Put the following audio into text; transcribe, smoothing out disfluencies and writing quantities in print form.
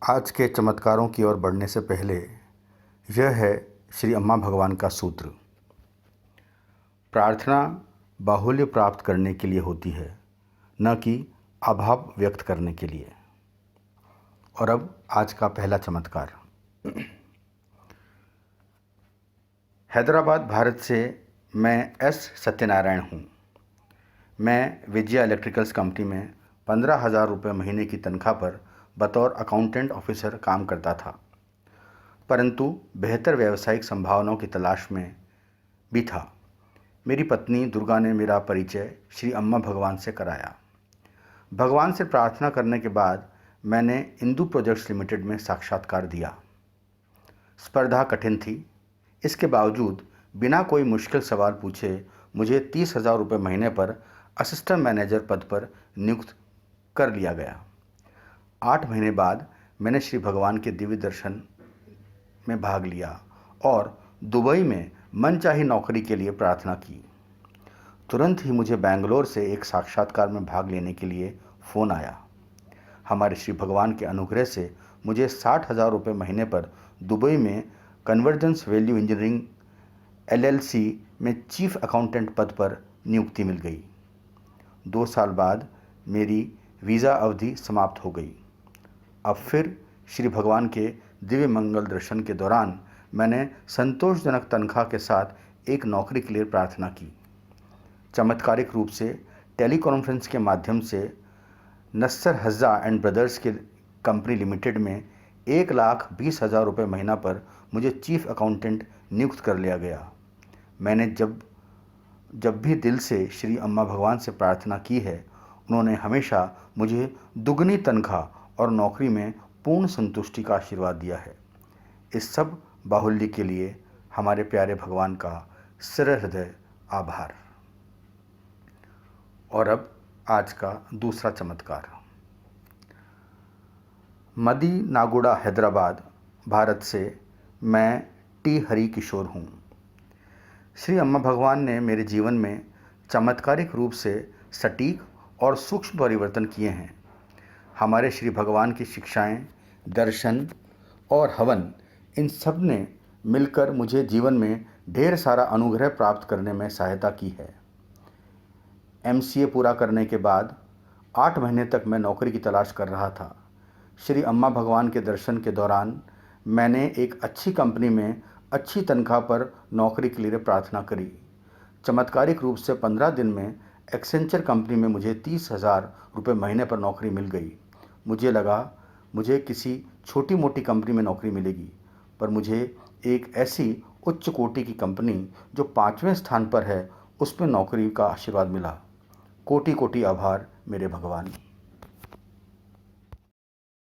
आज के चमत्कारों की ओर बढ़ने से पहले यह है श्री अम्मा भगवान का सूत्र। प्रार्थना बाहुल्य प्राप्त करने के लिए होती है, न कि अभाव व्यक्त करने के लिए। और अब आज का पहला चमत्कार। हैदराबाद, भारत से मैं एस सत्यनारायण हूँ। मैं विजया इलेक्ट्रिकल्स कंपनी में 15,000 रुपये महीने की तनख्वाह पर बतौर अकाउंटेंट ऑफिसर काम करता था, परंतु बेहतर व्यावसायिक संभावनाओं की तलाश में भी था। मेरी पत्नी दुर्गा ने मेरा परिचय श्री अम्मा भगवान से कराया। भगवान से प्रार्थना करने के बाद मैंने इंदू प्रोजेक्ट्स लिमिटेड में साक्षात्कार दिया। स्पर्धा कठिन थी, इसके बावजूद बिना कोई मुश्किल सवाल पूछे मुझे 30,000 रुपये महीने पर असिस्टेंट मैनेजर पद पर नियुक्त कर लिया गया। 8 महीने बाद मैंने श्री भगवान के दिव्य दर्शन में भाग लिया और दुबई में मनचाही नौकरी के लिए प्रार्थना की। तुरंत ही मुझे बेंगलोर से एक साक्षात्कार में भाग लेने के लिए फ़ोन आया। हमारे श्री भगवान के अनुग्रह से मुझे 60,000 रुपये महीने पर दुबई में कन्वर्जेंस वैल्यू इंजीनियरिंग LLC में चीफ अकाउंटेंट पद पर नियुक्ति मिल गई। 2 साल बाद मेरी वीज़ा अवधि समाप्त हो गई। अब फिर श्री भगवान के दिव्य मंगल दर्शन के दौरान मैंने संतोषजनक तनख्वाह के साथ एक नौकरी के लिए प्रार्थना की। चमत्कारिक रूप से टेलीकॉन्फ्रेंस के माध्यम से नस्सर हज़्ज़ा एंड ब्रदर्स के कंपनी लिमिटेड में 1,20,000 रुपये महीना पर मुझे चीफ अकाउंटेंट नियुक्त कर लिया गया। मैंने जब भी दिल से श्री अम्मा भगवान से प्रार्थना की है, उन्होंने हमेशा मुझे दुगनी तनख्वाह और नौकरी में पूर्ण संतुष्टि का आशीर्वाद दिया है। इस सब बाहुल्य के लिए हमारे प्यारे भगवान का हृदय आभार। और अब आज का दूसरा चमत्कार। मदी नागुड़ा, हैदराबाद, भारत से मैं टी हरि किशोर हूँ। श्री अम्मा भगवान ने मेरे जीवन में चमत्कारिक रूप से सटीक और सूक्ष्म परिवर्तन किए हैं। हमारे श्री भगवान की शिक्षाएं, दर्शन और हवन, इन सब ने मिलकर मुझे जीवन में ढेर सारा अनुग्रह प्राप्त करने में सहायता की है। MCA पूरा करने के बाद 8 महीने तक मैं नौकरी की तलाश कर रहा था। श्री अम्मा भगवान के दर्शन के दौरान मैंने एक अच्छी कंपनी में अच्छी तनख्वाह पर नौकरी के लिए प्रार्थना करी। चमत्कारिक रूप से 15 दिन में एक्सेंचर कंपनी में मुझे 30,000 रुपये महीने पर नौकरी मिल गई। मुझे लगा मुझे किसी छोटी मोटी कंपनी में नौकरी मिलेगी, पर मुझे एक ऐसी उच्च कोटि की कंपनी जो 5वें स्थान पर है, उसमें नौकरी का आशीर्वाद मिला। कोटि कोटि आभार मेरे भगवान।